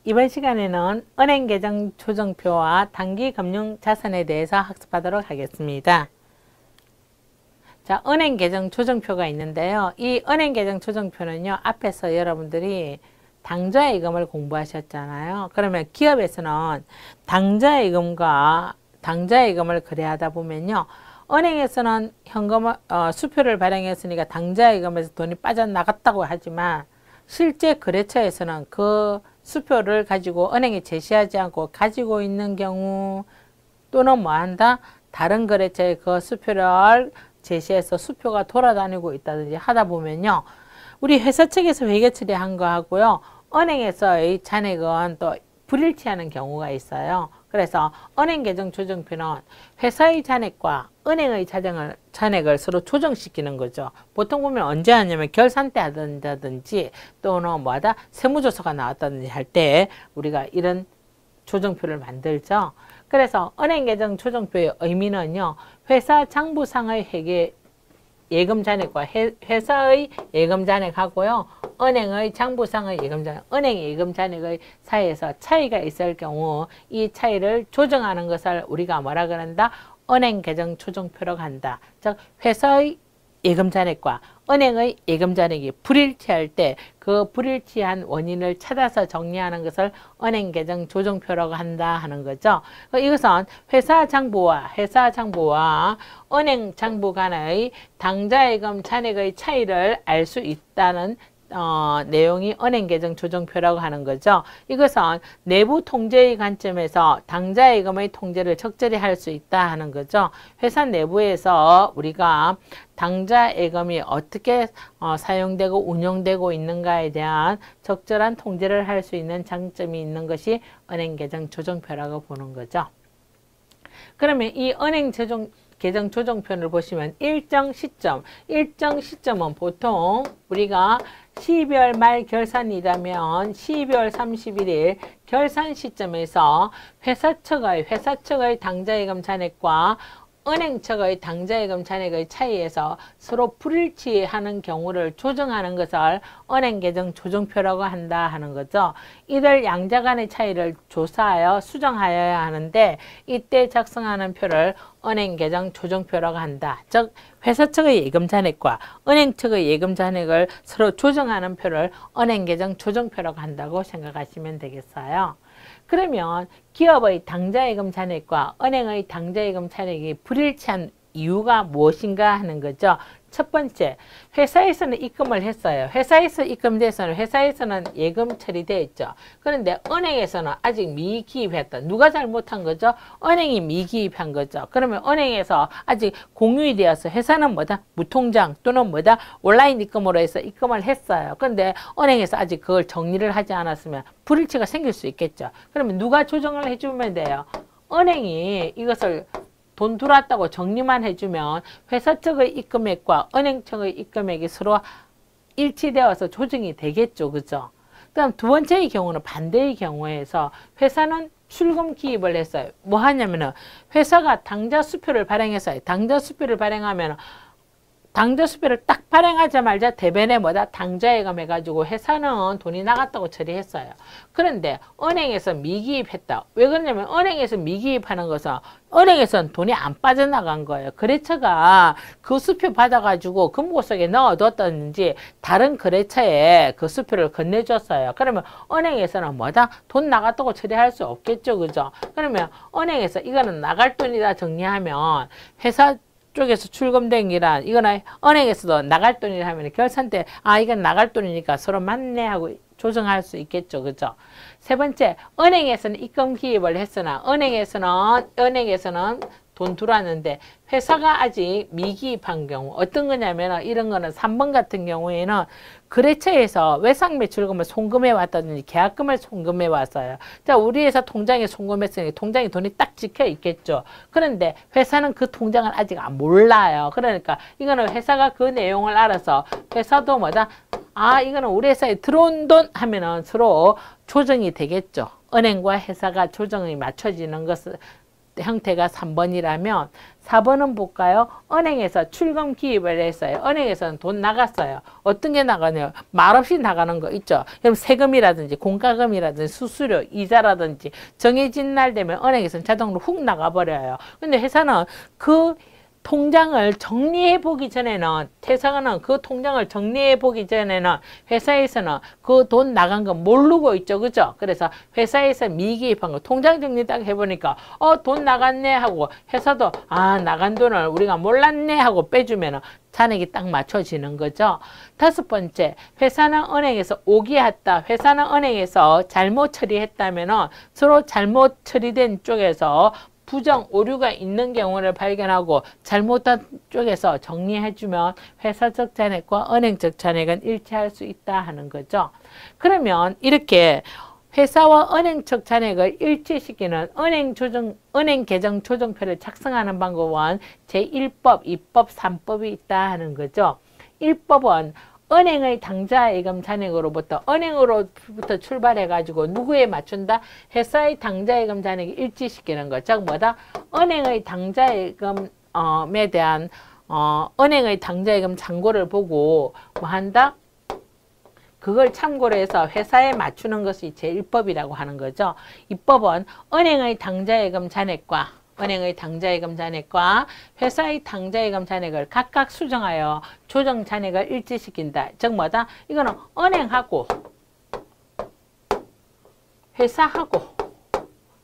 이번 시간에는 은행 계정 조정표와 단기 금융 자산에 대해서 학습하도록 하겠습니다. 자, 은행 계정 조정표가 있는데요. 이 은행 계정 조정표는요, 앞에서 여러분들이 당좌예금을 공부하셨잖아요. 그러면 기업에서는 당좌예금과 당좌예금을 거래하다 보면요, 은행에서는 현금 수표를 발행했으니까 당좌예금에서 돈이 빠져나갔다고 하지만 실제 거래처에서는 그 수표를 가지고 은행에 제시하지 않고 가지고 있는 경우, 또는 뭐한다? 다른 거래처에 그 수표를 제시해서 수표가 돌아다니고 있다든지 하다 보면요, 우리 회사 측에서 회계 처리한 거 하고요, 은행에서의 잔액은 또 불일치하는 경우가 있어요. 그래서 은행 계정 조정표는 회사의 잔액과 은행의 잔액을 서로 조정시키는 거죠. 보통 보면 언제 하냐면 결산 때 한다든지 또는 뭐하다? 세무조사가 나왔다든지 할 때 우리가 이런 조정표를 만들죠. 그래서 은행 계정 조정표의 의미는요, 회사 장부상의 회계 예금 잔액과 회사의 예금 잔액하고요, 은행의 장부상의 예금 잔액, 은행의 예금 잔액의 사이에서 차이가 있을 경우 이 차이를 조정하는 것을 우리가 뭐라 그런다? 은행 계정 조정표라고 한다. 즉 회사의 예금 잔액과 은행의 예금 잔액이 불일치할 때 그 불일치한 원인을 찾아서 정리하는 것을 은행 계정 조정표라고 한다 하는 거죠. 이것은 회사 장부와 은행 장부 간의 당좌예금 잔액의 차이를 알 수 있다는 내용이 은행 계정 조정표라고 하는 거죠. 이것은 내부 통제의 관점에서 당좌예금의 통제를 적절히 할 수 있다 하는 거죠. 회사 내부에서 우리가 당좌예금이 어떻게 사용되고 운영되고 있는가에 대한 적절한 통제를 할 수 있는 장점이 있는 것이 은행 계정 조정표라고 보는 거죠. 그러면 이 은행 계정 조정표를 보시면 일정 시점은 보통 우리가 12월 말 결산이라면 12월 31일 결산 시점에서 회사 측의 당좌예금 잔액과 은행 측의 당좌예금 잔액의 차이에서 서로 불일치하는 경우를 조정하는 것을 은행 계정 조정표라고 한다 하는 거죠. 이들 양자 간의 차이를 조사하여 수정하여야 하는데 이때 작성하는 표를 은행 계정 조정표라고 한다. 즉 회사 측의 예금 잔액과 은행 측의 예금 잔액을 서로 조정하는 표를 은행 계정 조정표라고 한다고 생각하시면 되겠어요. 그러면 기업의 당좌예금 잔액과 은행의 당좌예금 잔액이 불일치한 이유가 무엇인가 하는 거죠. 첫 번째, 회사에서는 입금을 했어요. 회사에서 입금돼서는 회사에서는 예금 처리되어 있죠. 그런데 은행에서는 아직 미기입했다. 누가 잘못한 거죠? 은행이 미기입한 거죠. 그러면 은행에서 아직 공유이 되어서 회사는 뭐다? 무통장 또는 뭐다? 온라인 입금으로 해서 입금을 했어요. 그런데 은행에서 아직 그걸 정리를 하지 않았으면 불일치가 생길 수 있겠죠. 그러면 누가 조정을 해주면 돼요? 은행이 이것을 돈 들어왔다고 정리만 해주면 회사 측의 입금액과 은행 측의 입금액이 서로 일치되어서 조정이 되겠죠. 그죠? 그다음 두 번째의 경우는 반대의 경우에서 회사는 출금 기입을 했어요. 뭐 하냐면은 회사가 당좌 수표를 발행했어요. 당좌 수표를 발행하면 당좌 수표를 딱 발행하자마자 대변에 뭐다? 당좌예금 해가지고 회사는 돈이 나갔다고 처리했어요. 그런데 은행에서 미기입했다. 왜 그러냐면 은행에서 미기입하는 것은 은행에서는 돈이 안 빠져나간 거예요. 거래처가 그 수표 받아가지고 금고 속에 넣어뒀든지 다른 거래처에 그 수표를 건네줬어요. 그러면 은행에서는 뭐다? 돈 나갔다고 처리할 수 없겠죠. 그죠? 그러면 은행에서 이거는 나갈 돈이다 정리하면 회사 쪽에서 출금된 기란 이거는 은행에서도 나갈 돈이라 하면 결산 때 이건 나갈 돈이니까 서로 맞네 하고 조정할 수 있겠죠. 그죠? 세 번째, 은행에서는 입금 기입을 했으나 은행에서는 돈 들어왔는데 회사가 아직 미기입한 경우 어떤 거냐면 이런 거는 3번 같은 경우에는 거래처에서 외상 매출금을 송금해 왔다든지 계약금을 송금해 왔어요. 자, 우리 회사 통장에 송금했으니 통장에 돈이 딱 찍혀 있겠죠. 그런데 회사는 그 통장을 아직 몰라요. 그러니까 이거는 회사가 그 내용을 알아서 회사도 뭐다? 이거는 우리 회사에 들어온 돈 하면은 서로 조정이 되겠죠. 은행과 회사가 조정이 맞춰지는 것을 형태가 3번이라면 4번은 볼까요? 은행에서 출금 기입을 했어요. 은행에서는 돈 나갔어요. 어떤 게 나가냐요? 말없이 나가는 거 있죠. 그럼 세금이라든지 공과금이라든지 수수료, 이자라든지 정해진 날 되면 은행에서는 자동으로 훅 나가버려요. 근데 회사는 그 통장을 정리해 보기 전에는, 퇴사는 그 통장을 정리해 보기 전에는 회사에서는 그 돈 나간 거 모르고 있죠. 그죠? 그래서 회사에서 미기입한 거 통장 정리 딱 해보니까 돈 나갔네 하고, 회사도 나간 돈을 우리가 몰랐네 하고 빼주면 잔액이 딱 맞춰지는 거죠. 5번째, 회사는 은행에서 오기했다. 회사는 은행에서 잘못 처리했다면 서로 잘못 처리된 쪽에서 부정 오류가 있는 경우를 발견하고 잘못한 쪽에서 정리해주면 회사적 잔액과 은행적 잔액은 일치할 수 있다 하는 거죠. 그러면 이렇게 회사와 은행적 잔액을 일치시키는 은행 계정 조정표를 작성하는 방법은 제1법, 2법, 3법이 있다 하는 거죠. 1법은 은행의 당좌예금 잔액으로부터, 은행으로부터 출발해가지고 누구에 맞춘다? 회사의 당좌예금 잔액을 일치시키는 것. 즉 뭐다? 은행의 당좌예금에 대한 은행의 당좌예금 잔고를 보고 뭐 한다? 그걸 참고로 해서 회사에 맞추는 것이 제1법이라고 하는 거죠. 2법은 은행의 당좌예금 잔액과 회사의 당좌예금 잔액을 각각 수정하여 조정 잔액을 일치시킨다. 즉 뭐다? 이거는 은행하고 회사하고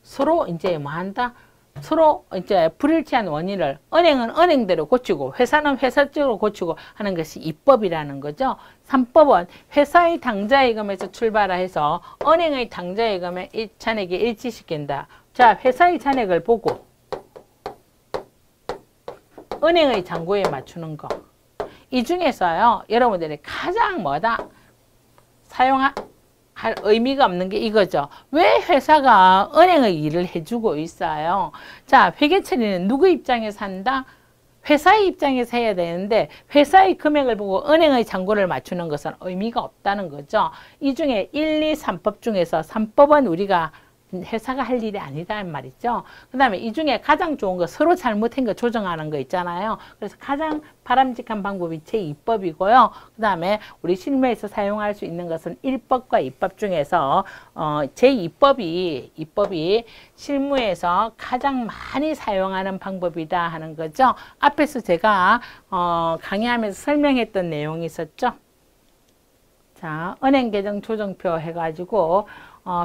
서로 이제 뭐 한다? 서로 이제 불일치한 원인을 은행은 은행대로 고치고 회사는 회사적으로 고치고 하는 것이 2법이라는 거죠. 3법은 회사의 당좌예금에서 출발해서 은행의 당좌예금의 잔액에 일치시킨다. 자, 회사의 잔액을 보고 은행의 잔고에 맞추는 거. 이 중에서요, 여러분들이 가장 뭐다? 사용할 의미가 없는 게 이거죠. 왜 회사가 은행의 일을 해주고 있어요? 자, 회계 처리는 누구 입장에서 한다? 회사의 입장에서 해야 되는데 회사의 금액을 보고 은행의 잔고를 맞추는 것은 의미가 없다는 거죠. 이 중에 1, 2, 3법 중에서 3법은 우리가 회사가 할 일이 아니다 말이죠. 그 다음에 이 중에 가장 좋은 거 서로 잘못한 거 조정하는 거 있잖아요. 그래서 가장 바람직한 방법이 제2법이고요. 그 다음에 우리 실무에서 사용할 수 있는 것은 1법과 2법 중에서 제2법이 실무에서 가장 많이 사용하는 방법이다 하는 거죠. 앞에서 제가 강의하면서 설명했던 내용이 있었죠. 자, 은행계정 조정표 해가지고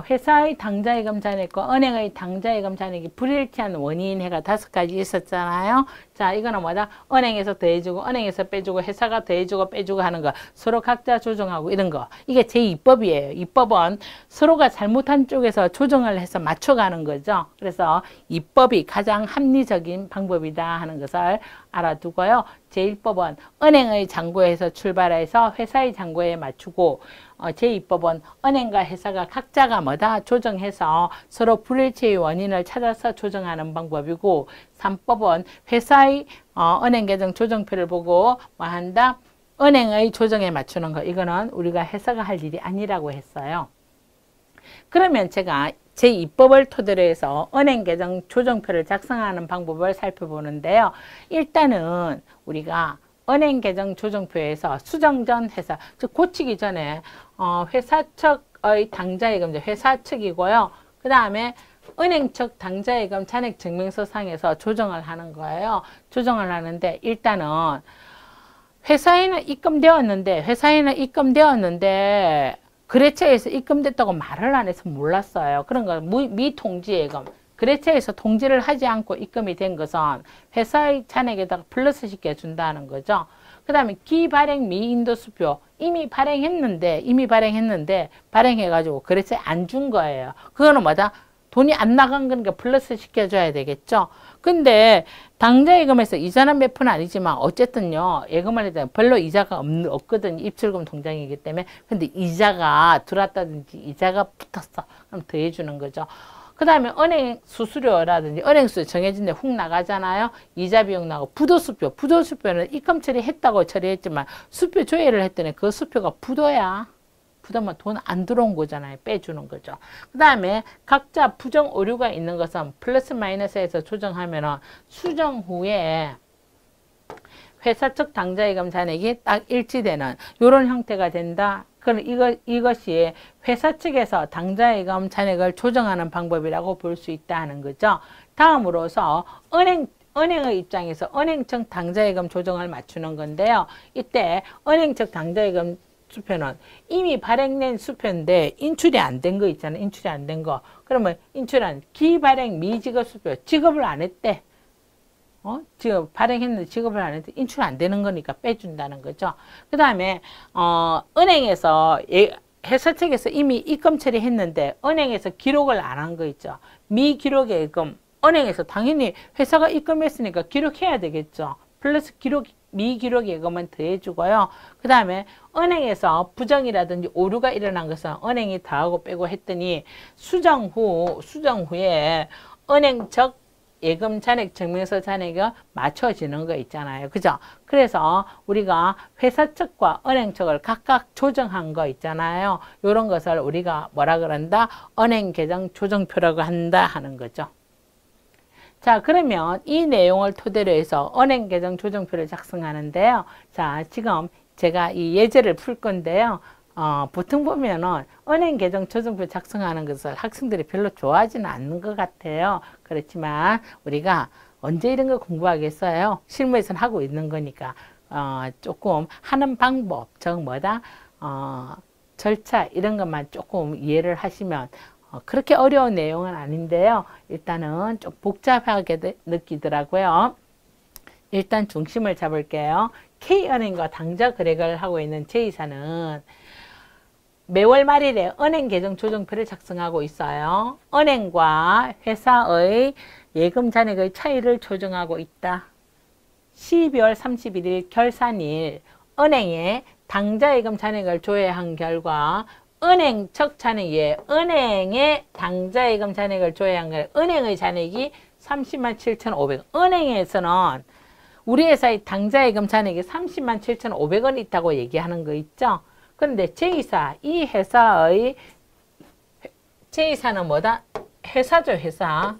회사의 당좌예금 잔액과 은행의 당좌예금 잔액이 불일치한 원인 해가 5가지 있었잖아요. 자, 이거는 뭐다? 은행에서 더해주고 은행에서 빼주고 회사가 더해주고 빼주고 하는 거 서로 각자 조정하고 이런 거. 이게 제2법이에요. 2법은 서로가 잘못한 쪽에서 조정을 해서 맞춰가는 거죠. 그래서 2법이 가장 합리적인 방법이다 하는 것을 알아두고요. 제1법은 은행의 잔고에서 출발해서 회사의 잔고에 맞추고 제2법은 은행과 회사가 각자가 뭐다? 조정해서 서로 불일치의 원인을 찾아서 조정하는 방법이고 3법은 회사의 은행계정 조정표를 보고 뭐 한다? 은행의 조정에 맞추는 거. 이거는 우리가 회사가 할 일이 아니라고 했어요. 그러면 제가 제2법을 토대로 해서 은행계정 조정표를 작성하는 방법을 살펴보는데요. 일단은 우리가 은행계정 조정표에서 수정 전 회사, 즉 고치기 전에 회사 측의 당좌예금, 회사 측이고요. 그 다음에 은행 측 당좌예금 잔액 증명서상에서 조정을 하는 거예요. 조정을 하는데 일단은 회사에는 입금되었는데 거래처에서 입금됐다고 말을 안 해서 몰랐어요. 그런 거 미통지예금. 거래처에서 통지를 하지 않고 입금이 된 것은 회사의 잔액에다가 플러스 시켜준다는 거죠. 그 다음에 기발행 미인도수표. 이미 발행했는데 발행해가지고 거래처에 안 준 거예요. 그거는 뭐다? 돈이 안 나간 거니까 플러스 시켜줘야 되겠죠. 근데 당좌예금에서 이자는 몇 푼 아니지만 어쨌든요. 예금을 해도 별로 이자가 없거든. 입출금 통장이기 때문에. 근데 이자가 들어왔다든지 이자가 붙었어. 그럼 더해주는 거죠. 그 다음에 은행 수수료라든지 은행 수수료 정해진 데 훅 나가잖아요. 이자 비용 나고 부도수표. 부도수표는 입금 처리했다고 처리했지만 수표 조회를 했더니 그 수표가 부도야. 부담은 돈 안 들어온 거잖아요. 빼주는 거죠. 그 다음에 각자 부정 오류가 있는 것은 플러스 마이너스에서 조정하면 수정 후에 회사 측 당좌예금 잔액이 딱 일치되는 이런 형태가 된다. 그럼 이것이 회사 측에서 당좌예금 잔액을 조정하는 방법이라고 볼 수 있다는 거죠. 다음으로서 은행의 입장에서 은행 측 당좌예금 조정을 맞추는 건데요. 이때 은행 측 당좌예금 수표는 이미 발행된 수표인데 인출이 안 된 거 있잖아요. 인출이 안 된 거. 그러면 인출한 기발행 미지급 수표. 지급을 안 했대. 지금 발행했는데 지급을 안 했는데 인출 안 되는 거니까 빼준다는 거죠. 그 다음에 은행에서 회사 측에서 이미 입금 처리했는데 은행에서 기록을 안 한 거 있죠. 미기록 예금. 은행에서 당연히 회사가 입금했으니까 기록해야 되겠죠. 플러스 미기록 예금은 더해주고요. 그 다음에 은행에서 부정이라든지 오류가 일어난 것은 은행이 더하고 빼고 했더니 수정 후에 은행 측 예금 잔액 증명서 잔액이 맞춰지는 거 있잖아요. 그죠? 그래서 우리가 회사 측과 은행 측을 각각 조정한 거 있잖아요. 이런 것을 우리가 뭐라 그런다? 은행 계정 조정표라고 한다 하는 거죠. 자, 그러면 이 내용을 토대로 해서 은행 계정 조정표를 작성하는데요. 자, 지금 제가 이 예제를 풀 건데요. 보통 보면은 은행 계정 조정표 작성하는 것을 학생들이 별로 좋아하지는 않는 것 같아요. 그렇지만 우리가 언제 이런 거 공부하겠어요? 실무에서는 하고 있는 거니까 조금 하는 방법, 즉 뭐다? 절차 이런 것만 조금 이해를 하시면 그렇게 어려운 내용은 아닌데요. 일단은 좀 복잡하게 느끼더라고요. 일단 중심을 잡을게요. K은행과 당좌 거래를 하고 있는 J사는 매월 말일에 은행 계정 조정표를 작성하고 있어요. 은행과 회사의 예금 잔액의 차이를 조정하고 있다. 12월 31일 결산일 은행에 당좌예금 잔액을 조회한 결과 은행 측 잔액에 은행의 당좌예금 잔액을 조회한 결과 은행의 잔액이 30만 7,500원. 은행에서는 우리 회사의 당좌예금 잔액이 30만 7,500원 있다고 얘기하는 거 있죠. 그런데 J사, 이 회사의 J사는 뭐다? 회사죠, 회사.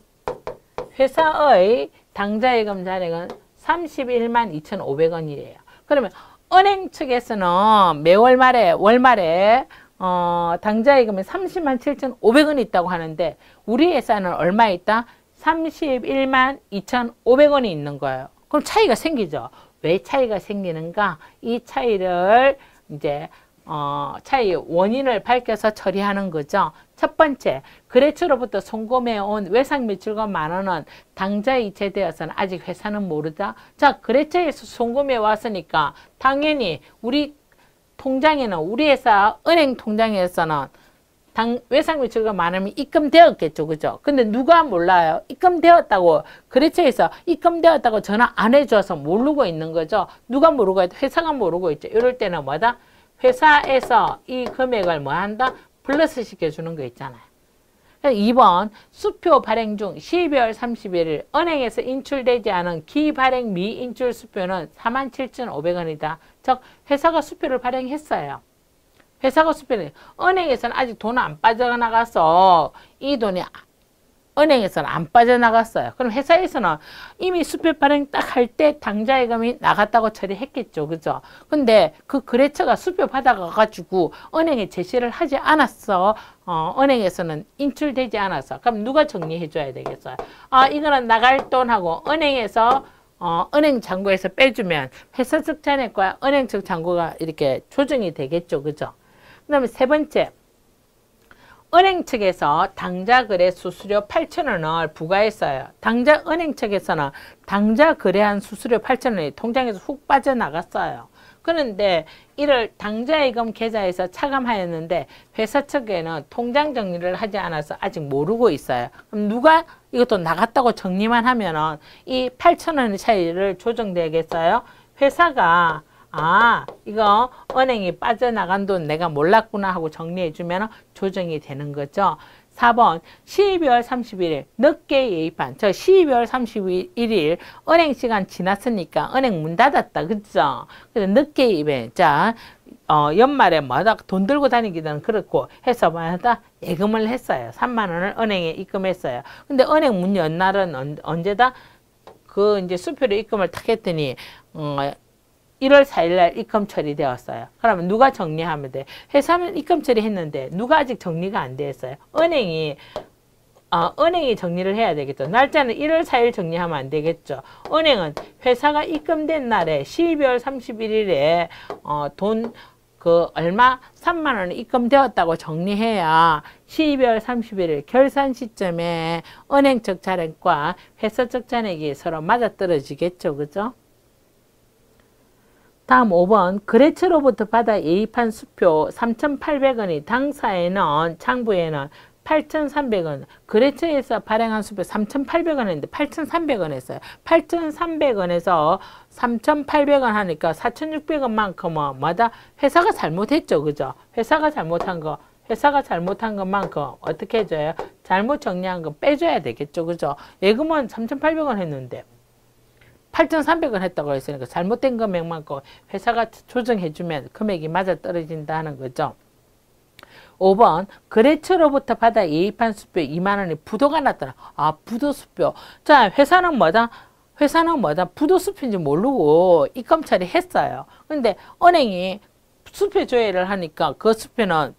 회사의 당좌예금 잔액은 31만 2,500원이래요. 그러면 은행 측에서는 매월 말에 월말에 당좌예금이 30만 7,500원이 있다고 하는데 우리 회사는 얼마 있다? 31만 2,500원이 있는 거예요. 그럼 차이가 생기죠. 왜 차이가 생기는가? 이 차이를 이제 차이 원인을 밝혀서 처리하는 거죠. 첫 번째, 거래처로부터 송금해 온 외상 매출과 만원은 당좌 이체되어서는 아직 회사는 모르다. 자, 거래처에서 송금해 왔으니까 당연히 우리 통장에는 우리 회사 은행 통장에서는 외상 매출과 만원이 입금되었겠죠. 그죠? 근데 누가 몰라요? 입금되었다고 거래처에서 입금되었다고 전화 안 해줘서 모르고 있는 거죠. 누가 모르고 있다? 회사가 모르고 있죠. 이럴 때는 뭐다? 회사에서 이 금액을 뭐 한다? 플러스 시켜주는 거 있잖아요. 2번 수표 발행 중 12월 31일 은행에서 인출되지 않은 기발행 미인출 수표는 47,500원이다. 즉 회사가 수표를 발행했어요. 회사가 수표를 은행에서는 아직 돈 안 빠져나가서 이 돈이 은행에서는 안 빠져나갔어요. 그럼 회사에서는 이미 수표 발행 딱 할 때 당좌예금이 나갔다고 처리했겠죠. 그죠? 근데 그 거래처가 수표 받아가가지고 은행에 제시를 하지 않았어. 은행에서는 인출되지 않았어. 그럼 누가 정리해줘야 되겠어요? 이거는 나갈 돈하고 은행에서 은행 잔고에서 빼주면 회사 측 잔액과 은행 측 잔고가 이렇게 조정이 되겠죠. 그죠? 그 다음에 세 번째. 은행 측에서 당좌 거래 수수료 8,000원을 부과했어요. 은행 측에서는 당좌 거래한 수수료 8,000원이 통장에서 훅 빠져나갔어요. 그런데 이를 당좌예금 계좌에서 차감하였는데 회사 측에는 통장 정리를 하지 않아서 아직 모르고 있어요. 그럼 누가 이것도 나갔다고 정리만 하면은 이 8,000원의 차이를 조정되겠어요? 회사가 이거 은행이 빠져나간 돈 내가 몰랐구나 하고 정리해주면 조정이 되는 거죠. 4번 12월 31일 늦게 예입한 12월 31일 은행 시간 지났으니까 은행 문 닫았다. 그죠? 그래서 늦게 예입해. 자, 연말에 뭐다 돈 들고 다니기는 그렇고 해서 뭐다 예금을 했어요. 3만 원을 은행에 입금했어요. 근데 은행 문 연 날은 언제다? 그 이제 수표로 입금을 탁 했더니 1월 4일 날 입금 처리되었어요. 그러면 누가 정리하면 돼? 회사는 입금 처리했는데 누가 아직 정리가 안 됐어요? 은행이 정리를 해야 되겠죠. 날짜는 1월 4일 정리하면 안 되겠죠. 은행은 회사가 입금된 날에 12월 31일에 돈 얼마 3만 원이 입금되었다고 정리해야 12월 31일 결산 시점에 은행 적 잔액과 회사 적 잔액이 서로 맞아떨어지겠죠. 그죠? 다음 5번 거래처로부터 받아 예입한 수표 3,800원이 당사에는 창부에는 8,300원 거래처에서 발행한 수표 3,800원인데 8,300원 했어요. 8,300원에서 3,800원 하니까 4,600원만큼은 뭐다? 회사가 잘못했죠. 그죠? 회사가 잘못한 것만큼 어떻게 해줘요? 잘못 정리한 거 빼줘야 되겠죠. 그죠? 예금은 3,800원 했는데 8,300원 했다고 했으니까 잘못된 금액만큼 회사가 조정해주면 금액이 맞아떨어진다는 거죠. 5번 거래처로부터 받아 예입한 수표 2만 원이 부도가 났더라. 부도수표. 자, 회사는 뭐다? 부도수표인지 모르고 입금 처리했어요. 근데 은행이 수표 조회를 하니까 그 수표는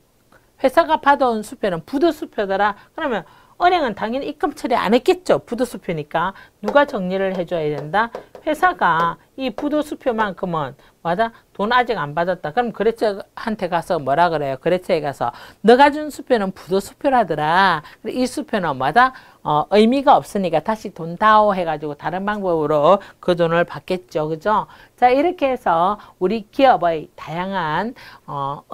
회사가 받아온 수표는 부도수표더라. 그러면 은행은 당연히 입금 처리 안 했겠죠. 부도수표니까. 누가 정리를 해줘야 된다? 회사가 이 부도수표만큼은 맞아? 돈 아직 안 받았다. 그럼 거래처한테 가서 뭐라 그래요? 거래처에 가서 너가 준 수표는 부도수표라더라. 이 수표는 뭐다? 의미가 없으니까 다시 돈 다오 해가지고 다른 방법으로 그 돈을 받겠죠. 그죠? 자, 이렇게 해서 우리 기업의 다양한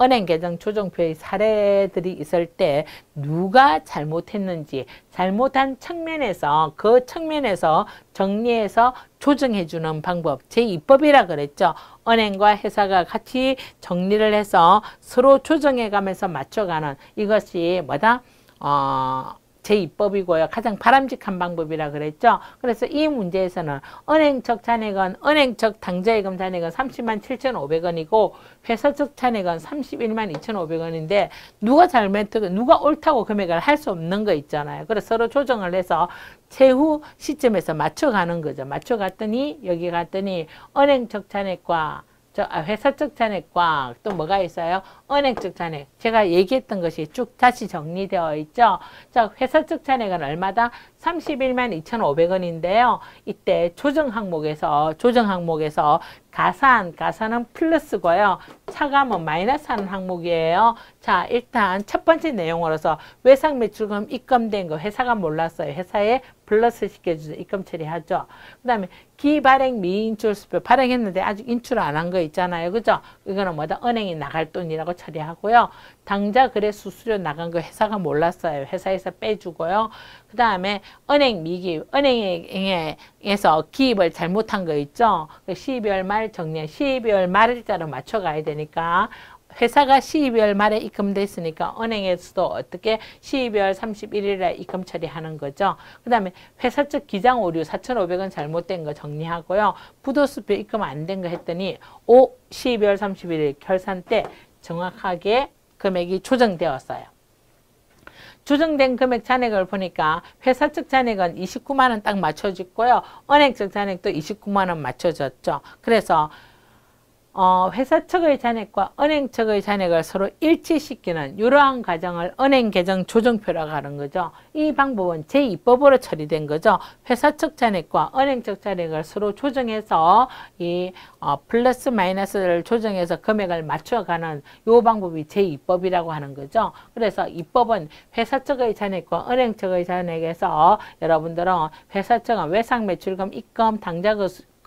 은행 계정 조정표의 사례들이 있을 때 누가 잘못했는지 잘못한 측면에서 그 측면에서 정리해서 조정해주는 방법 제2법이라 그랬죠. 은행과 회사가 같이 정리를 해서 서로 조정해가면서 맞춰가는 이것이 뭐다? 제2법이고요. 가장 바람직한 방법이라 그랬죠. 그래서 이 문제에서는 은행적 잔액은 은행적 당좌예금 잔액은 30만 7,500원이고 회사적 잔액은 31만 2,500원인데 누가 잘못하고 누가 옳다고 금액을 할 수 없는 거 있잖아요. 그래서 서로 조정을 해서 최후 시점에서 맞춰가는 거죠. 맞춰갔더니 여기 갔더니 은행적 잔액과 회사적 잔액과 또 뭐가 있어요? 은행적 잔액. 제가 얘기했던 것이 쭉 다시 정리되어 있죠. 자, 회사적 잔액은 얼마다? 31만 2,500원인데요. 이때 조정 항목에서 가산은 플러스고요. 차감은 마이너스 하는 항목이에요. 자, 일단 첫 번째 내용으로서 외상 매출금 입금된 거 회사가 몰랐어요. 회사에 플러스 시켜주죠. 입금 처리하죠. 그 다음에 기발행 미인출 수표 발행했는데 아직 인출 안 한 거 있잖아요. 그죠? 이거는 뭐다? 은행이 나갈 돈이라고 처리하고요. 당좌 거래 수수료 나간 거 회사가 몰랐어요. 회사에서 빼주고요. 그 다음에 은행 미기입, 은행에서 기입을 잘못한 거 있죠. 12월 말 정리, 12월 말일자로 맞춰가야 되니까 회사가 12월 말에 입금됐으니까 은행에서도 어떻게 12월 31일에 입금 처리하는 거죠. 그 다음에 회사 측 기장 오류 4,500원 잘못된 거 정리하고요. 부도수표 입금 안 된 거 했더니 12월 31일 결산 때 정확하게 금액이 조정되었어요. 조정된 금액 잔액을 보니까 회사 측 잔액은 29만 원 딱 맞춰졌고요. 은행 측 잔액도 29만 원 맞춰졌죠. 그래서 회사 측의 잔액과 은행 측의 잔액을 서로 일치시키는 이러한 과정을 은행 계정 조정표라고 하는 거죠. 이 방법은 제2법으로 처리된 거죠. 회사 측 잔액과 은행 측 잔액을 서로 조정해서 이 플러스 마이너스를 조정해서 금액을 맞춰가는 이 방법이 제2법이라고 하는 거죠. 그래서 이 법은 회사 측의 잔액과 은행 측의 잔액에서 여러분들은 회사 측은 외상 매출금 입금 당좌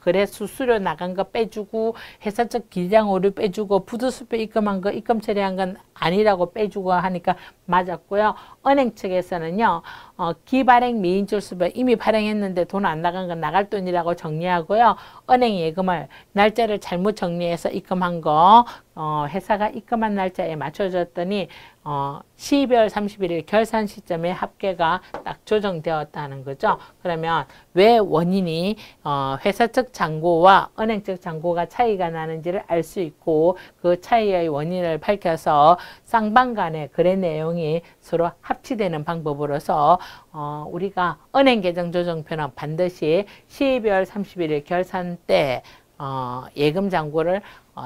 거래 수수료 나간 거 빼주고 회사적 기장 오류 빼주고 부도수표 입금한 거 입금 처리한 건 아니라고 빼주고 하니까 맞았고요. 은행 측에서는요. 기발행 미인출 수표 이미 발행했는데 돈 안 나간 건 나갈 돈이라고 정리하고요. 은행 예금을 날짜를 잘못 정리해서 입금한 거 회사가 입금한 날짜에 맞춰줬더니 12월 31일 결산 시점에 합계가 딱 조정되었다는 거죠. 그러면 왜 원인이 회사 측 잔고와 은행 측 잔고가 차이가 나는지를 알 수 있고 그 차이의 원인을 밝혀서 쌍방 간의 거래 내용이 서로 합치되는 방법으로서 우리가 은행 계정 조정표는 반드시 12월 31일 결산 때 예금 잔고를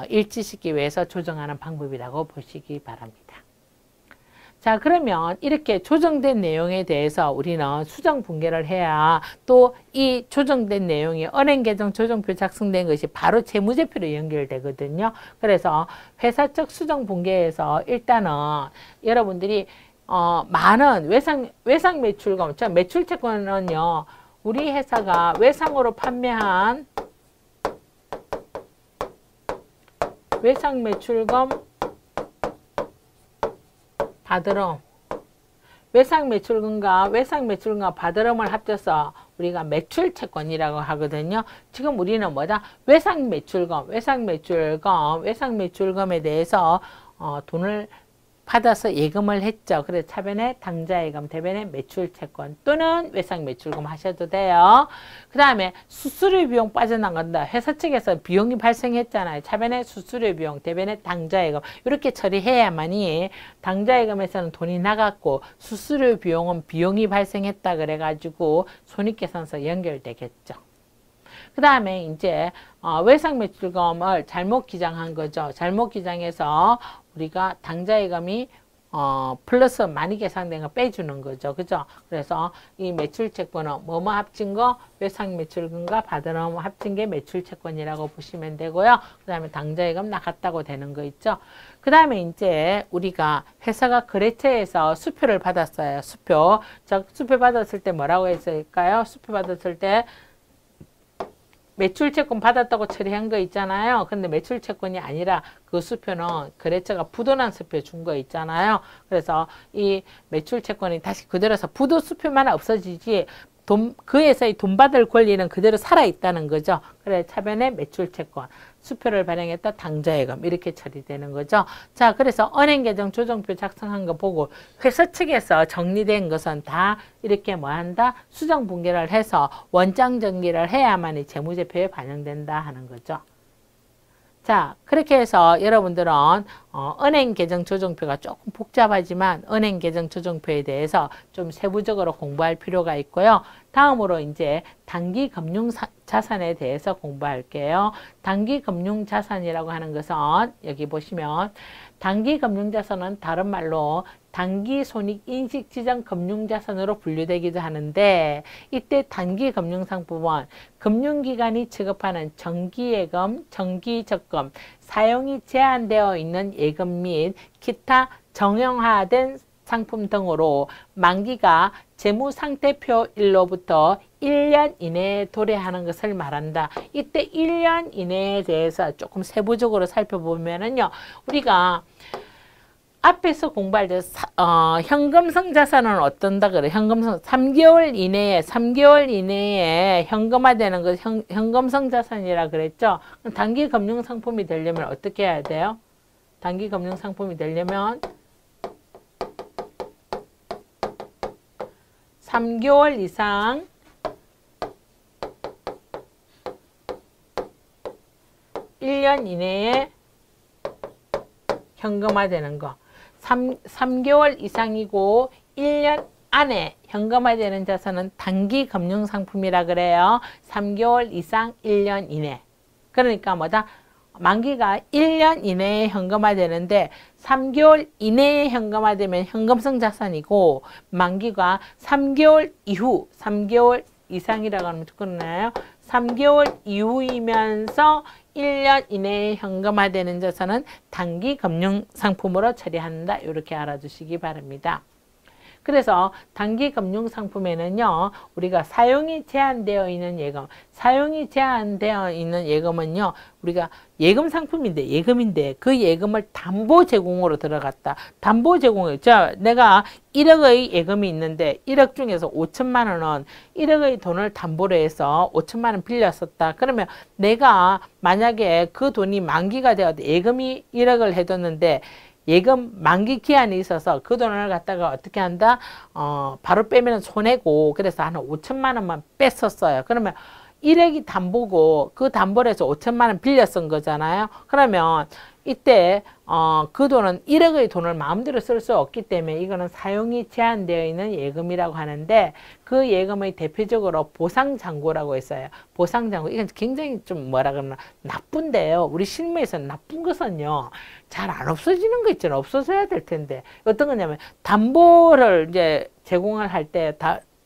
일치시키기 위해서 조정하는 방법이라고 보시기 바랍니다. 자, 그러면 이렇게 조정된 내용에 대해서 우리는 수정 분계를 해야 또 이 조정된 내용이 은행 계정 조정표 작성된 것이 바로 재무제표로 연결되거든요. 그래서 회사 측 수정 분계에서 일단은 여러분들이 많은 외상 매출금, 저 매출 채권은요, 우리 회사가 외상으로 판매한 외상 매출금 바드름, 외상 매출금과 바드름을 합쳐서 우리가 매출 채권이라고 하거든요. 지금 우리는 뭐다? 외상 매출금에 대해서 돈을 받아서 예금을 했죠. 그래서 차변에 당좌예금, 대변에 매출채권 또는 외상 매출금 하셔도 돼요. 그 다음에 수수료 비용 빠져나간다. 회사 측에서 비용이 발생했잖아요. 차변에 수수료 비용, 대변에 당좌예금 이렇게 처리해야만이 당좌예금에서는 돈이 나갔고 수수료 비용은 비용이 발생했다 그래가지고 손익계산서 연결되겠죠. 그 다음에 이제 외상 매출금을 잘못 기장한 거죠. 잘못 기장해서 우리가 당좌예금이 플러스 많이 계산된 거 빼주는 거죠. 그죠? 그래서 이 매출채권은 뭐뭐 합친 거 외상 매출금과 바드름 합친 게 매출채권이라고 보시면 되고요. 그 다음에 당좌예금 나갔다고 되는 거 있죠. 그 다음에 이제 우리가 회사가 거래처에서 수표를 받았어요. 수표. 수표 받았을 때 뭐라고 했을까요? 수표 받았을 때 매출채권 받았다고 처리한 거 있잖아요. 근데 매출채권이 아니라 그 수표는 거래처가 부도난 수표 준 거 있잖아요. 그래서 이 매출채권이 다시 그대로서 부도 수표만 없어지지 그 회사의 돈 받을 권리는 그대로 살아있다는 거죠. 그래 차변에 매출채권, 수표를 발행했다 당좌예금 이렇게 처리되는 거죠. 자, 그래서 은행계정 조정표 작성한 거 보고 회사 측에서 정리된 것은 다 이렇게 뭐한다? 수정 분계를 해서 원장 정리를 해야만이 재무제표에 반영된다 하는 거죠. 자, 그렇게 해서 여러분들은 은행 계정 조정표가 조금 복잡하지만 은행 계정 조정표에 대해서 좀 세부적으로 공부할 필요가 있고요. 다음으로 이제 단기 금융 자산에 대해서 공부할게요. 단기 금융 자산이라고 하는 것은 여기 보시면 단기 금융 자산은 다른 말로 단기 손익 인식 지정 금융 자산으로 분류되기도 하는데 이때 단기 금융 상품은 금융기관이 취급하는 정기예금, 정기적금, 사용이 제한되어 있는 예금 및 기타 정형화된 상품 등으로 만기가 재무상태표일로부터 1년 이내에 도래하는 것을 말한다. 이때 1년 이내에 대해서 조금 세부적으로 살펴보면은요. 우리가 앞에서 공부할 때 현금성 자산은 어떤다 그래? 현금성 3개월 이내에 현금화되는 것 현금성 자산이라 그랬죠. 단기 금융 상품이 되려면 어떻게 해야 돼요? 단기 금융 상품이 되려면 3개월 이상 (1년) 이내에 현금화되는 거. 3개월 이상이고 1년 안에 현금화되는 자산은 단기 금융 상품이라 그래요. 3개월 이상 1년 이내. 그러니까 뭐다? 만기가 1년 이내에 현금화되는데 3개월 이내에 현금화되면 현금성 자산이고 만기가 3개월 이후 3개월 이상이라고 하면 그러나요? 3개월 이후이면서 1년 이내에 현금화되는 자산은 단기 금융 상품으로 처리한다. 이렇게 알아두시기 바랍니다. 그래서 단기 금융 상품에는요, 우리가 사용이 제한되어 있는 예금, 사용이 제한되어 있는 예금은요, 우리가 예금 상품인데, 예금인데, 그 예금을 담보 제공으로 들어갔다. 담보 제공을, 자, 내가 1억의 예금이 있는데, 1억 중에서 5천만 원은 1억의 돈을 담보로 해서 5천만 원 빌렸었다. 그러면 내가 만약에 그 돈이 만기가 되어도 예금이 1억을 해뒀는데, 예금 만기 기한이 있어서 그 돈을 갖다가 어떻게 한다? 바로 빼면 손해고, 그래서 한 5천만 원만 뺐었어요. 그러면 1억이 담보고 그 담보를 해서 5천만 원 빌려 쓴 거잖아요. 그러면 이때 그 돈은 1억의 돈을 마음대로 쓸 수 없기 때문에 이거는 사용이 제한되어 있는 예금이라고 하는데, 그 예금의 대표적으로 보상잔고라고 있어요. 보상잔고, 이건 굉장히 좀 뭐라 그러나 나쁜데요. 우리 실무에서는 나쁜 것은요, 잘 안 없어지는 거 있잖아요. 없어져야 될 텐데. 어떤 거냐면 담보를 이제 제공을 할 때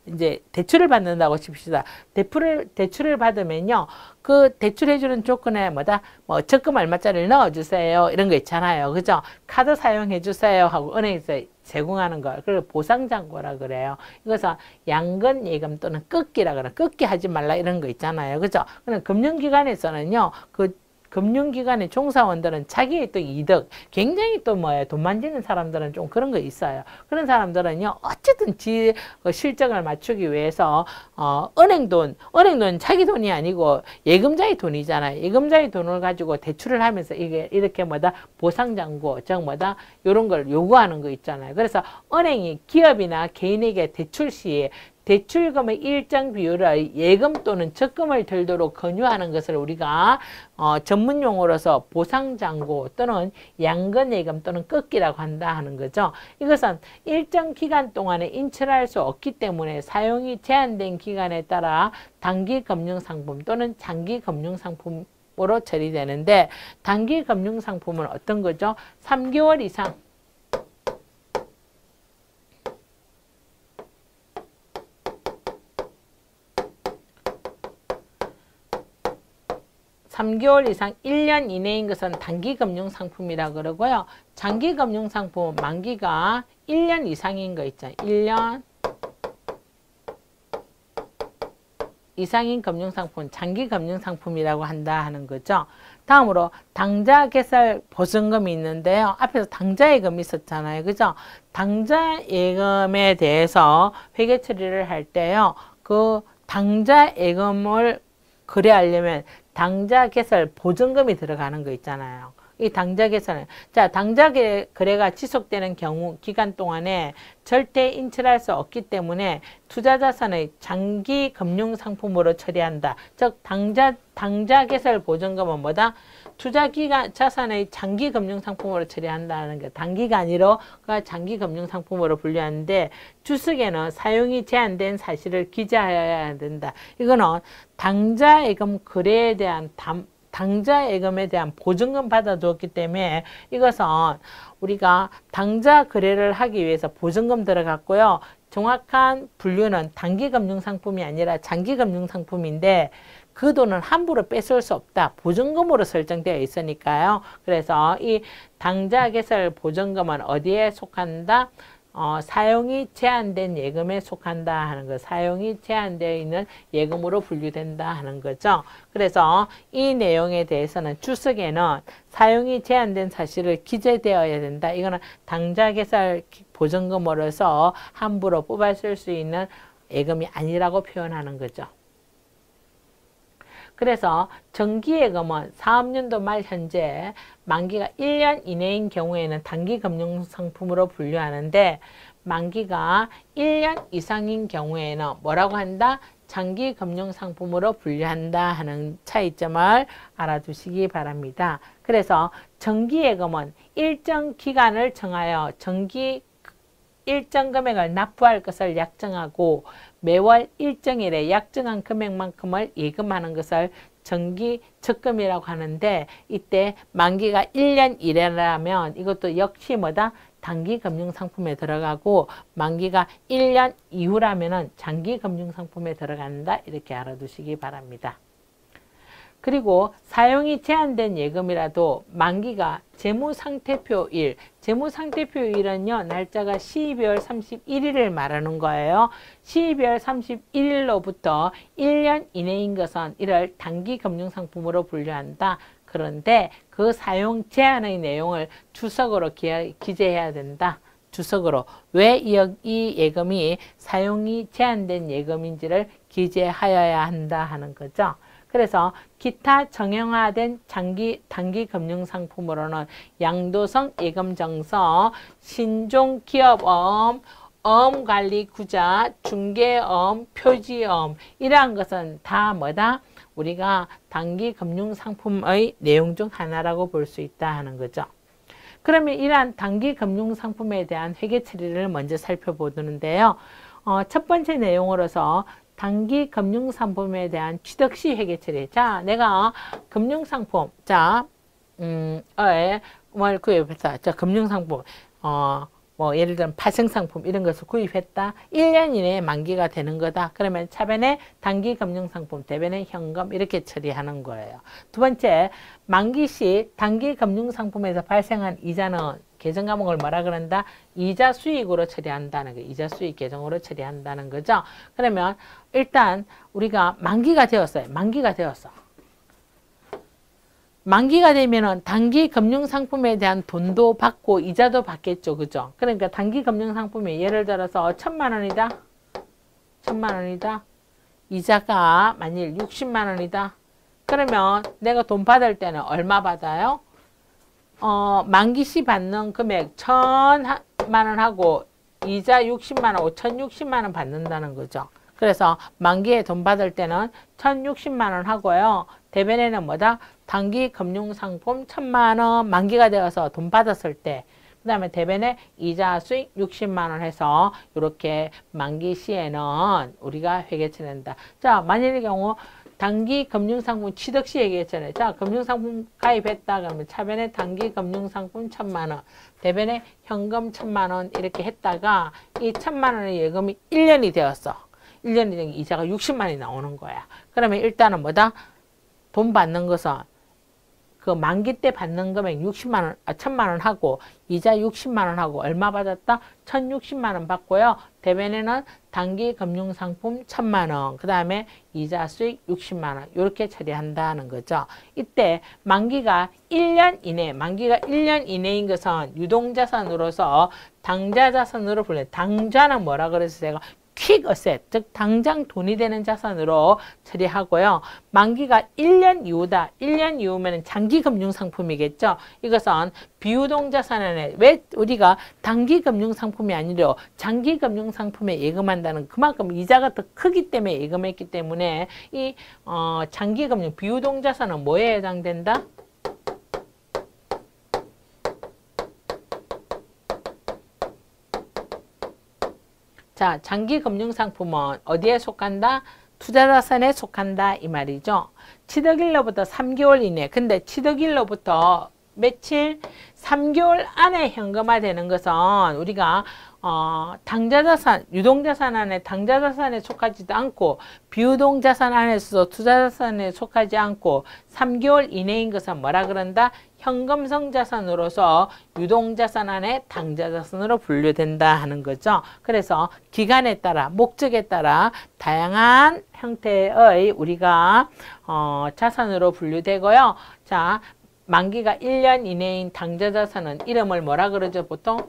이제 대출을 받는다고 칩시다. 대출을 받으면요, 그 대출해주는 조건에 뭐 적금 얼마짜리를 넣어주세요, 이런 거 있잖아요. 그죠? 카드 사용해주세요 하고 은행에서 제공하는 거, 그걸 보상잔고라 그래요. 이것은 양근 예금 또는 꺾기라 그래. 꺾기 하지 말라 이런 거 있잖아요. 그죠? 그럼 금융기관에서는요, 그 금융기관의 종사원들은 자기의 또 이득, 굉장히 또 돈 만지는 사람들은 좀 그런 거 있어요. 그런 사람들은요, 어쨌든 실적을 맞추기 위해서, 은행 돈 자기 돈이 아니고 예금자의 돈이잖아요. 예금자의 돈을 가지고 대출을 하면서 이게 이렇게 보상잔고, 즉 요런 걸 요구하는 거 있잖아요. 그래서 은행이 기업이나 개인에게 대출 시에 대출금의 일정 비율을 예금 또는 적금을 들도록 권유하는 것을 우리가 전문 용어로서 보상잔고 또는 양근예금 또는 꺾기라고 한다 하는 거죠. 이것은 일정 기간 동안에 인출할 수 없기 때문에 사용이 제한된 기간에 따라 단기 금융상품 또는 장기 금융상품으로 처리되는데, 단기 금융상품은 어떤 거죠? 3개월 이상 3개월 이상 1년 이내인 것은 단기 금융 상품이라 그러고요. 장기 금융 상품 만기가 1년 이상인 거 있죠. 1년 이상인 금융 상품, 장기 금융 상품이라고 한다 하는 거죠. 다음으로 당좌 개설 보증금이 있는데요. 앞에서 당좌 예금이 있었잖아요. 그죠? 당좌 예금에 대해서 회계 처리를 할 때요. 그 당좌 예금을 거래하려면 당좌 개설 보증금이 들어가는 거 있잖아요. 이 당좌 개설은, 자, 당좌 거래가 지속되는 경우 기간 동안에 절대 인출할 수 없기 때문에 투자자산의 장기 금융 상품으로 처리한다. 즉 당좌 개설 보증금은 뭐다? 투자기간 자산의 장기 금융 상품으로 처리한다는 게, 단기가 아니라 장기 금융 상품으로 분류하는데, 주석에는 사용이 제한된 사실을 기재하여야 된다. 이거는 당좌 예금 거래에 대한 당좌 예금에 대한 보증금 받아두었기 때문에 이것은 우리가 당좌 거래를 하기 위해서 보증금 들어갔고요. 정확한 분류는 단기 금융 상품이 아니라 장기 금융 상품인데, 그 돈은 함부로 뺏을 수 없다. 보증금으로 설정되어 있으니까요. 그래서 이 당좌 개설 보증금은 어디에 속한다? 사용이 제한된 예금에 속한다 하는 거, 사용이 제한되어 있는 예금으로 분류된다 하는 거죠. 그래서 이 내용에 대해서는 주석에는 사용이 제한된 사실을 기재되어야 된다. 이거는 당좌 개설 보증금으로서 함부로 뽑아쓸 수 있는 예금이 아니라고 표현하는 거죠. 그래서 정기예금은 사업연도 말 현재 만기가 1년 이내인 경우에는 단기 금융상품으로 분류하는데, 만기가 1년 이상인 경우에는 뭐라고 한다? 장기 금융상품으로 분류한다 하는 차이점을 알아두시기 바랍니다. 그래서 정기예금은 일정 기간을 정하여 일정 금액을 납부할 것을 약정하고 매월 일정일에 약정한 금액만큼을 예금하는 것을 정기 적금이라고 하는데, 이때 만기가 1년 이래라면 이것도 역시 뭐다? 단기 금융상품에 들어가고, 만기가 1년 이후라면 장기 금융상품에 들어간다. 이렇게 알아두시기 바랍니다. 그리고 사용이 제한된 예금이라도 만기가 재무상태표일, 재무상태표일은요, 날짜가 12월 31일을 말하는 거예요. 12월 31일로부터 1년 이내인 것은 이를 단기금융상품으로 분류한다. 그런데 그 사용 제한의 내용을 주석으로 기재해야 된다. 주석으로. 왜 이 예금이 사용이 제한된 예금인지를 기재하여야 한다 하는 거죠. 그래서 기타 정형화된 단기 금융상품으로는 양도성 예금정서, 신종기업어음, 어음관리구자, 중개어음, 표지어음 이러한 것은 다 뭐다? 우리가 단기 금융상품의 내용 중 하나라고 볼 수 있다 하는 거죠. 그러면 이러한 단기 금융상품에 대한 회계 처리를 먼저 살펴보는데요. 첫 번째 내용으로서 단기 금융상품에 대한 취득시 회계 처리. 자, 내가 금융상품, 자, 뭘 구입했다. 자, 금융상품, 뭐 예를 들면 파생상품 이런 것을 구입했다. 1년 이내에 만기가 되는 거다. 그러면 차변에 단기 금융상품, 대변에 현금 이렇게 처리하는 거예요. 두 번째, 만기 시 단기 금융상품에서 발생한 이자는 계정 과목을 뭐라 그런다? 이자 수익으로 처리한다는 거. 이자 수익 계정으로 처리한다는 거죠. 그러면 일단 우리가 만기가 되었어요. 만기가 되었어. 만기가 되면은 단기 금융상품에 대한 돈도 받고 이자도 받겠죠. 그죠? 그러니까 단기 금융상품이 예를 들어서 1,000만 원이다. 1,000만 원이다. 이자가 만일 60만 원이다. 그러면 내가 돈 받을 때는 얼마 받아요? 만기 시 받는 금액 1,000만 원하고 이자 60만 원, 5,060만 원 받는다는 거죠. 그래서 만기에 돈 받을 때는 1,060만 원 하고요. 대변에는 뭐다? 단기 금융상품 1,000만 원 만기가 되어서 돈 받았을 때, 그 다음에 대변에 이자 수익 60만 원 해서 이렇게 만기 시에는 우리가 회계처리한다. 자, 만일의 경우 단기 금융상품 취득 시 얘기했잖아요. 자, 금융상품 가입했다 그러면 차변에 단기 금융상품 1,000만 원, 대변에 현금 1,000만 원 이렇게 했다가 이 1,000만 원의 예금이 1년이 되었어. 1년이 되면 이자가 60만 원이 나오는 거야. 그러면 일단은 뭐다? 돈 받는 것은 그 만기 때 받는 금액 60만 원, 1,000만 원 하고 이자 60만 원 하고 얼마 받았다? 1,060만 원 받고요. 대변에는 단기 금융상품 1,000만 원, 그 다음에 이자 수익 60만 원 이렇게 처리한다는 거죠. 이때 만기가 1년 이내, 만기가 1년 이내인 것은 유동자산으로서 당좌자산으로 불려요. 당좌는 뭐라 그래서 제가 퀵 어셋, 즉 당장 돈이 되는 자산으로 처리하고요. 만기가 1년 이후다. 1년 이후면 장기 금융 상품이겠죠. 이것은 비유동 자산에 왜 우리가 단기 금융 상품이 아니라 장기 금융 상품에 예금한다는 그만큼 이자가 더 크기 때문에 예금했기 때문에 이 장기 금융 비유동 자산은 뭐에 해당된다? 자, 장기 금융상품은 어디에 속한다? 투자자산에 속한다 이 말이죠. 취득일로부터 3개월 이내. 근데 취득일로부터 며칠? 3개월 안에 현금화되는 것은 우리가 당좌자산, 유동자산 안에 당좌자산에 속하지도 않고 비유동자산 안에서도 투자자산에 속하지 않고 3개월 이내인 것은 뭐라 그런다? 현금성 자산으로서 유동자산 안에 당좌자산으로 분류된다 하는 거죠. 그래서 기간에 따라 목적에 따라 다양한 형태의 우리가 자산으로 분류되고요. 자, 만기가 1년 이내인 당좌자산은 이름을 뭐라 그러죠? 보통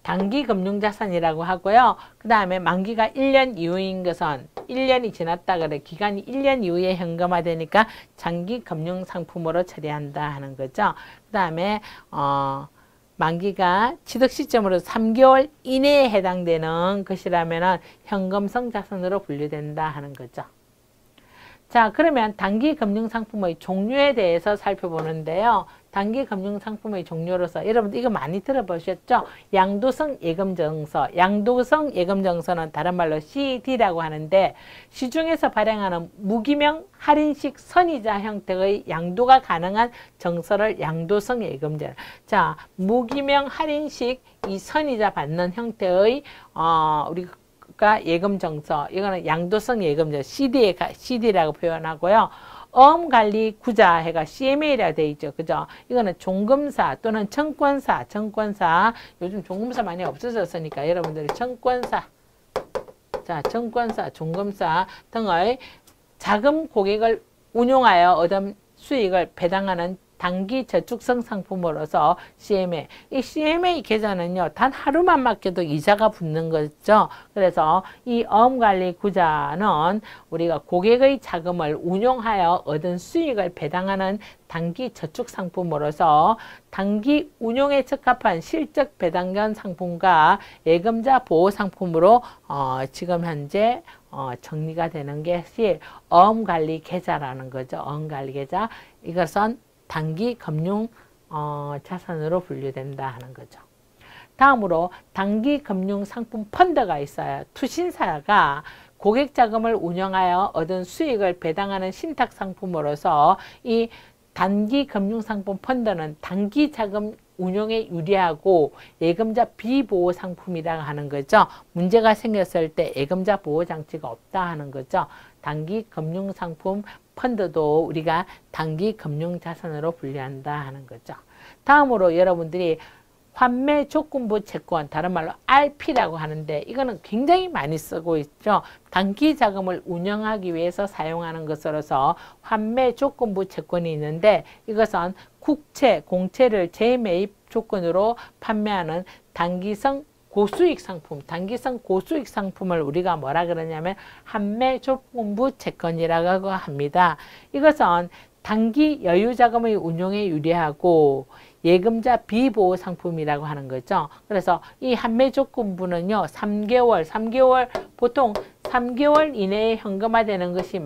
단기 금융자산이라고 하고요. 그 다음에 만기가 1년 이후인 것은 1년이 지났다 그래. 기간이 1년 이후에 현금화되니까 장기 금융상품으로 처리한다 하는 거죠. 그 다음에 만기가 취득 시점으로 3개월 이내에 해당되는 것이라면 현금성 자산으로 분류된다 하는 거죠. 자, 그러면 단기 금융상품의 종류에 대해서 살펴보는데요. 단기 금융상품의 종류로서 여러분들 이거 많이 들어보셨죠? 양도성 예금정서. 양도성 예금정서는 다른 말로 CD라고 하는데 시중에서 발행하는 무기명 할인식 선이자 형태의 양도가 가능한 정서를 양도성 예금정서. 자, 무기명 할인식 이 선이자 받는 형태의 우리 가 예금정서, 이거는 양도성 예금정서, CD라고 표현하고요. 어음관리구자 해가 CMA라고 되어 있죠. 그죠? 이거는 종금사 또는 증권사, 요즘 종금사 많이 없어졌으니까 여러분들이 증권사, 자, 증권사, 종금사 등의 자금 고객을 운용하여 얻은 수익을 배당하는 단기 저축성 상품으로서 CMA. 이 CMA 계좌는요, 단 하루만 맡겨도 이자가 붙는 거죠. 그래서 이 어음관리구자는 우리가 고객의 자금을 운용하여 얻은 수익을 배당하는 단기 저축 상품으로서 단기 운용에 적합한 실적 배당전 상품과 예금자 보호 상품으로 지금 현재 정리가 되는 것이 어음관리 계좌라는 거죠. 어음관리 계좌. 이것은 단기 금융 자산으로 분류된다 하는 거죠. 다음으로 단기 금융 상품 펀드가 있어요. 투신사가 고객 자금을 운영하여 얻은 수익을 배당하는 신탁 상품으로서 이 단기 금융 상품 펀드는 단기 자금 운용에 유리하고 예금자 비보호 상품이라고 하는 거죠. 문제가 생겼을 때 예금자 보호 장치가 없다 하는 거죠. 단기 금융 상품 펀드도 우리가 단기 금융 자산으로 분류한다 하는 거죠. 다음으로 여러분들이 환매 조건부 채권, 다른 말로 RP라고 하는데 이거는 굉장히 많이 쓰고 있죠. 단기 자금을 운영하기 위해서 사용하는 것으로서 환매 조건부 채권이 있는데 이것은 국채, 공채를 재매입 조건으로 판매하는 단기성 고수익 상품, 단기성 고수익 상품을 우리가 뭐라 그러냐면 환매 조건부 채권이라고 합니다. 이것은 단기 여유자금의 운용에 유리하고 예금자 비보호 상품이라고 하는 거죠. 그래서 이 환매 조건부는요, 3개월, 보통 3개월 이내에 현금화되는 것이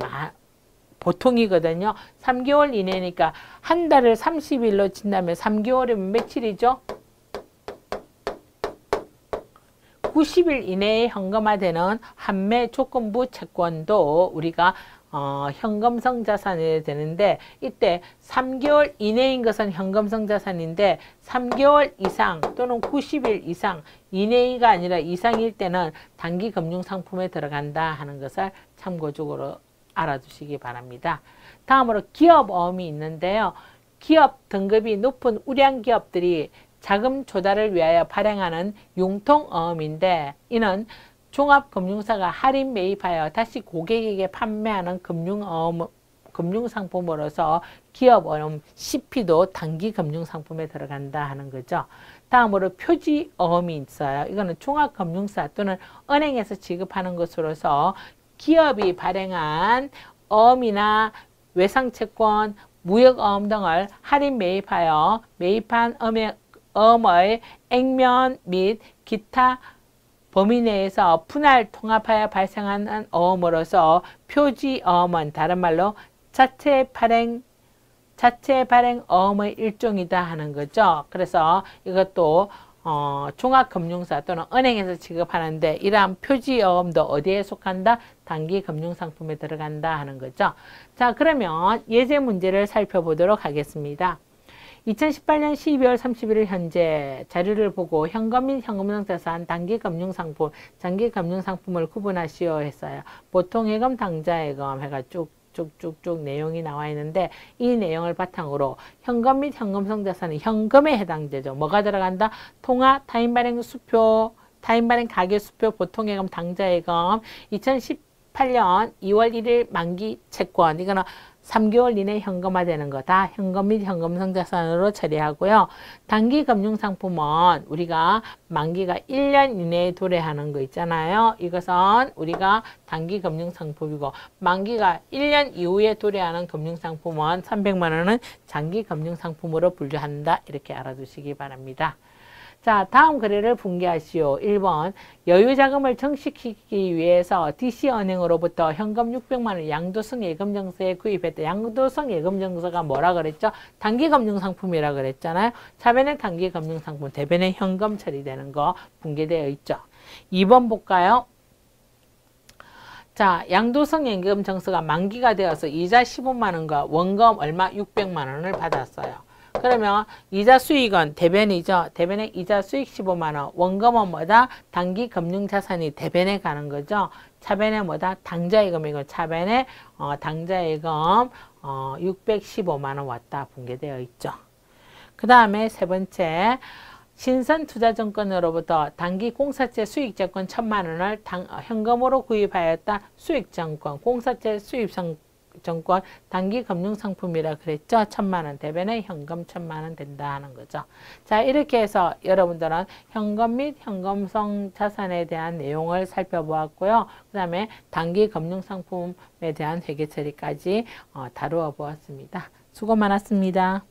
보통이거든요. 3개월 이내니까 한 달을 30일로 친다면 3개월이면 며칠이죠? 90일 이내에 현금화되는 환매 조건부 채권도 우리가 현금성 자산이 되는데 이때 3개월 이내인 것은 현금성 자산인데 3개월 이상 또는 90일 이상 이내가 아니라 이상일 때는 단기 금융상품에 들어간다 하는 것을 참고적으로 알아두시기 바랍니다. 다음으로 기업어음이 있는데요. 기업 등급이 높은 우량 기업들이 자금 조달을 위하여 발행하는 융통어음인데 이는 종합금융사가 할인 매입하여 다시 고객에게 판매하는 금융상품으로서 기업어음 CP도 단기 금융상품에 들어간다 하는 거죠. 다음으로 표지어음이 있어요. 이거는 종합금융사 또는 은행에서 지급하는 것으로서 기업이 발행한 어음이나 외상채권, 무역어음 등을 할인 매입하여 매입한 어음의 액면 및 기타 범위 내에서 분할 통합하여 발생하는 어음으로서 표지어음은 다른 말로 자체 발행 어음의 일종이다 하는 거죠. 그래서 이것도 종합금융사 또는 은행에서 지급하는데 이러한 표지어음도 어디에 속한다? 단기 금융상품에 들어간다 하는 거죠. 자, 그러면 예제 문제를 살펴보도록 하겠습니다. 2018년 12월 31일 현재 자료를 보고 현금 및 현금성 자산, 단기 금융상품, 장기 금융상품을 구분하시오 했어요. 보통예금, 당좌예금 해가 쭉쭉쭉쭉 내용이 나와 있는데 이 내용을 바탕으로 현금 및 현금성 자산은 현금에 해당되죠. 뭐가 들어간다? 통화, 타인발행 수표, 타인발행 가계수표, 보통예금, 당좌예금, 2018년 2월 1일 만기 채권, 이거는 3개월 이내 현금화되는 거다. 현금 및 현금성 자산으로 처리하고요. 단기 금융상품은 우리가 만기가 1년 이내에 도래하는 거 있잖아요. 이것은 우리가 단기 금융상품이고 만기가 1년 이후에 도래하는 금융상품은 300만 원은 장기 금융상품으로 분류한다. 이렇게 알아두시기 바랍니다. 자, 다음 거래를 분개하시오. 1번 여유자금을 증식시키기 위해서 DC은행으로부터 현금 600만 원 양도성 예금증서에 구입했다. 양도성 예금증서가 뭐라 그랬죠? 단기금융상품이라 그랬잖아요. 차변에 단기금융상품, 대변에 현금 처리되는 거 분개되어 있죠. 2번 볼까요? 자, 양도성 예금증서가 만기가 되어서 이자 15만 원과 원금 얼마? 600만 원을 받았어요. 그러면 이자 수익은 대변이죠. 대변의 이자 수익 15만 원. 원금은 뭐다? 단기 금융 자산이 대변에 가는 거죠. 차변에 뭐다? 당좌예금이고 차변에 당좌예금 615만 원 왔다 분개되어 있죠. 그 다음에 세 번째, 신선투자증권으로부터 단기 공사채 수익증권 1,000만 원을 현금으로 구입하였다. 수익증권, 공사채 수입증권 단기 금융상품이라 그랬죠. 1,000만 원 대변에 현금 1,000만 원 된다 하는 거죠. 자, 이렇게 해서 여러분들은 현금 및 현금성 자산에 대한 내용을 살펴보았고요. 그 다음에 단기 금융상품에 대한 회계 처리까지 다루어 보았습니다. 수고 많았습니다.